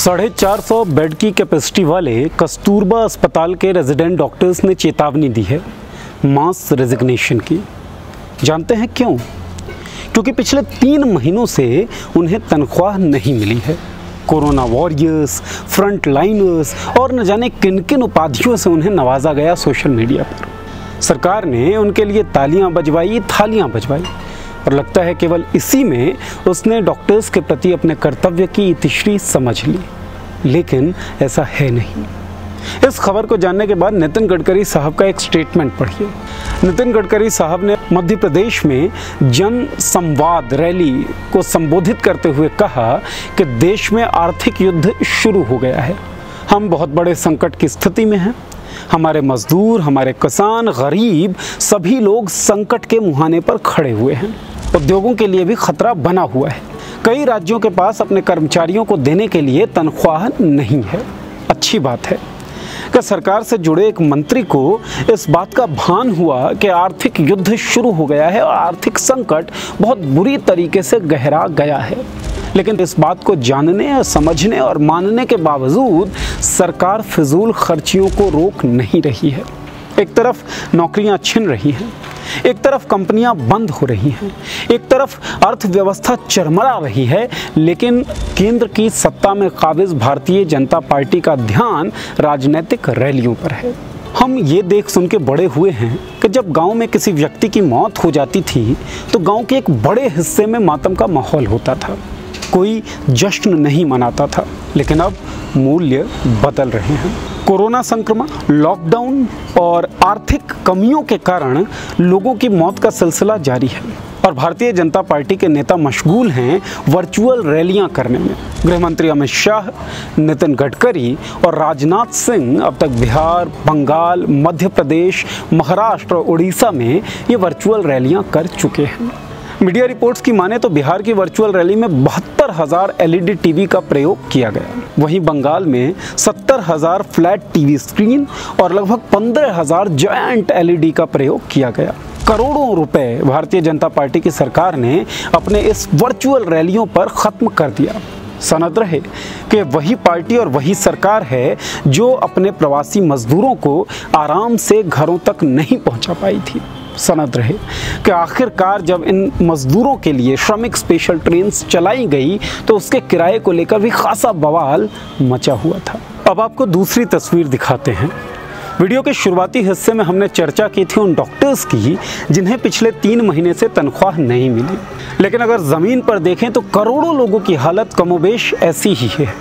450 bed की capacity वाले कस्तूरबा अस्पताल के रेजिडेंट डॉक्टर्स ने चेतावनी दी है मास रेजिग्नेशन की। जानते हैं क्यों? क्योंकि पिछले 3 महीनों से उन्हें तनख्वाह नहीं मिली है। कोरोना वॉरियर्स, फ्रंट लाइनर्स और न जाने किन किन उपाधियों से उन्हें नवाजा गया सोशल मीडिया पर। सरकार ने उनके लिए तालियां बजवाई, थालियां बजवाई और लगता है केवल इसी में उसने डॉक्टर्स के प्रति अपने कर्तव्य की इतिश्री समझ ली, लेकिन ऐसा है नहीं। इस खबर को जानने के बाद नितिन गडकरी साहब का एक स्टेटमेंट पढ़िए। नितिन गडकरी साहब ने मध्य प्रदेश में जन संवाद रैली को संबोधित करते हुए कहा कि देश में आर्थिक युद्ध शुरू हो गया है। हम बहुत बड़े संकट की स्थिति में हैं। हमारे मजदूर, हमारे किसान, गरीब सभी लोग संकट के मुहाने पर खड़े हुए हैं। उद्योगों के लिए भी खतरा बना हुआ है। कई राज्यों के पास अपने कर्मचारियों को देने के लिए तनख्वाह नहीं है। अच्छी बात है कि सरकार से जुड़े एक मंत्री को इस बात का भान हुआ कि आर्थिक युद्ध शुरू हो गया है और आर्थिक संकट बहुत बुरी तरीके से गहरा गया है। लेकिन इस बात को जानने, समझने और मानने के बावजूद सरकार फिजूल खर्चियों को रोक नहीं रही है। एक तरफ नौकरियां छिन रही हैं, एक तरफ कंपनियां बंद हो रही हैं, एक तरफ अर्थव्यवस्था चरमरा रही है, लेकिन केंद्र की सत्ता में काबिज भारतीय जनता पार्टी का ध्यान राजनीतिक रैलियों पर है। हम ये देख सुन के बड़े हुए हैं कि जब गांव में किसी व्यक्ति की मौत हो जाती थी तो गांव के एक बड़े हिस्से में मातम का माहौल होता था, कोई जश्न नहीं मनाता था। लेकिन अब मूल्य बदल रहे हैं। कोरोना संक्रमण, लॉकडाउन और आर्थिक कमियों के कारण लोगों की मौत का सिलसिला जारी है और भारतीय जनता पार्टी के नेता मशगूल हैं वर्चुअल रैलियां करने में। गृह मंत्री अमित शाह, नितिन गडकरी और राजनाथ सिंह अब तक बिहार, बंगाल, मध्य प्रदेश, महाराष्ट्र और उड़ीसा में ये वर्चुअल रैलियां कर चुके हैं। मीडिया रिपोर्ट्स की माने तो बिहार की वर्चुअल रैली में 72,000 LED टीवी का प्रयोग किया गया। वहीं बंगाल में 70,000 फ्लैट टीवी स्क्रीन और लगभग 15,000 जायंट LED का प्रयोग किया गया। करोड़ों रुपए भारतीय जनता पार्टी की सरकार ने अपने इस वर्चुअल रैलियों पर खत्म कर दिया। सनद रहे कि वही पार्टी और वही सरकार है जो अपने प्रवासी मजदूरों को आराम से घरों तक नहीं पहुंचा पाई थी। सनद रहे कि आखिरकार जब इन मजदूरों के लिए श्रमिक स्पेशल ट्रेन्स चलाई गई तो उसके किराए को लेकर भी खासा बवाल मचा हुआ था। अब आपको दूसरी तस्वीर दिखाते हैं। वीडियो के शुरुआती हिस्से में हमने चर्चा की थी उन डॉक्टर्स की जिन्हें पिछले 3 महीने से तनख्वाह नहीं मिली। लेकिन अगर ज़मीन पर देखें तो करोड़ों लोगों की हालत कमोबेश ऐसी ही है,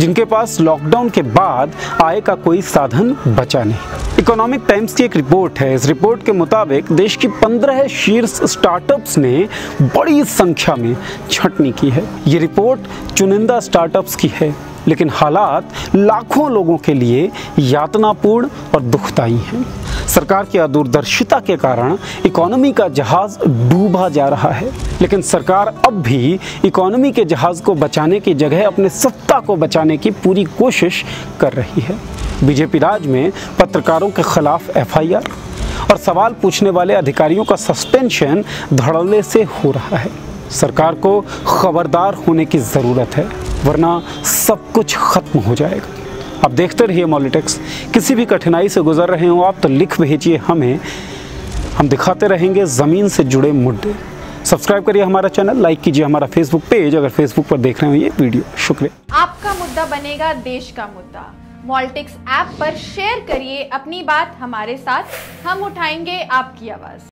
जिनके पास लॉकडाउन के बाद आय का कोई साधन बचा नहीं। इकोनॉमिक टाइम्स की एक रिपोर्ट है। इस रिपोर्ट के मुताबिक देश की 15 शीर्ष स्टार्टअप्स ने बड़ी संख्या में छंटनी की है। ये रिपोर्ट चुनिंदा स्टार्टअप्स की है, लेकिन हालात लाखों लोगों के लिए यातनापूर्ण और दुखदायी हैं। सरकार की अदूरदर्शिता के कारण इकोनॉमी का जहाज डूबा जा रहा है, लेकिन सरकार अब भी इकोनॉमी के जहाज को बचाने की जगह अपने सत्ता को बचाने की पूरी कोशिश कर रही है। बीजेपी राज में पत्रकारों के खिलाफ FIR और सवाल पूछने वाले अधिकारियों का सस्पेंशन धड़ल्ले से हो रहा है। सरकार को खबरदार होने की ज़रूरत है, वरना सब कुछ खत्म हो जाएगा। आप देखते रहिए मॉलिटिक्स। किसी भी कठिनाई से गुजर रहे हो आप तो लिख भेजिए हमें, हम दिखाते रहेंगे ज़मीन से जुड़े मुद्दे। सब्सक्राइब करिए हमारा चैनल, लाइक कीजिए हमारा फेसबुक पेज अगर फेसबुक पर देख रहे हो ये वीडियो। शुक्रिया। आपका मुद्दा बनेगा देश का मुद्दा। मॉलिटिक्स ऐप पर शेयर करिए अपनी बात हमारे साथ, हम उठाएंगे आपकी आवाज़।